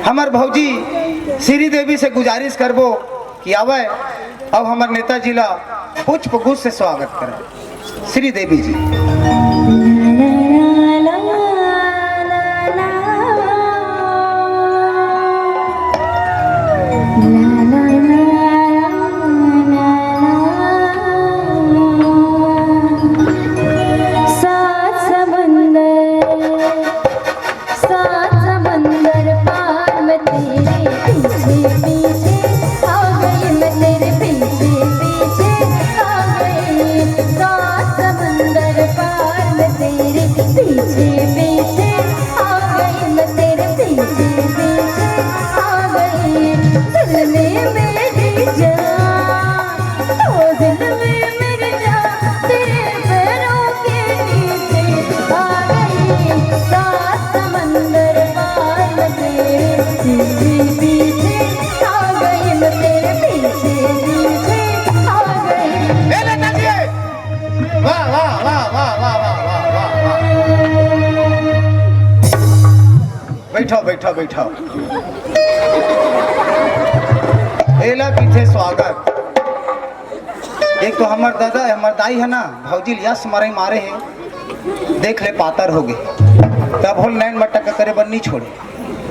हमार भौजी श्री देवी से गुजारिश करबो कि आवे अब हमार नेताजी ला पुष्प गुच्छ से स्वागत करें। श्री देवी जी बैठो बैठो बैठो। एला पीछे स्वागत। एक तो हमार दादा हमार दाई है ना भौजी यस मारे मारे हैं, देख ले पातर हो गए तब होल नैन मटक करे बन नहीं छोड़े।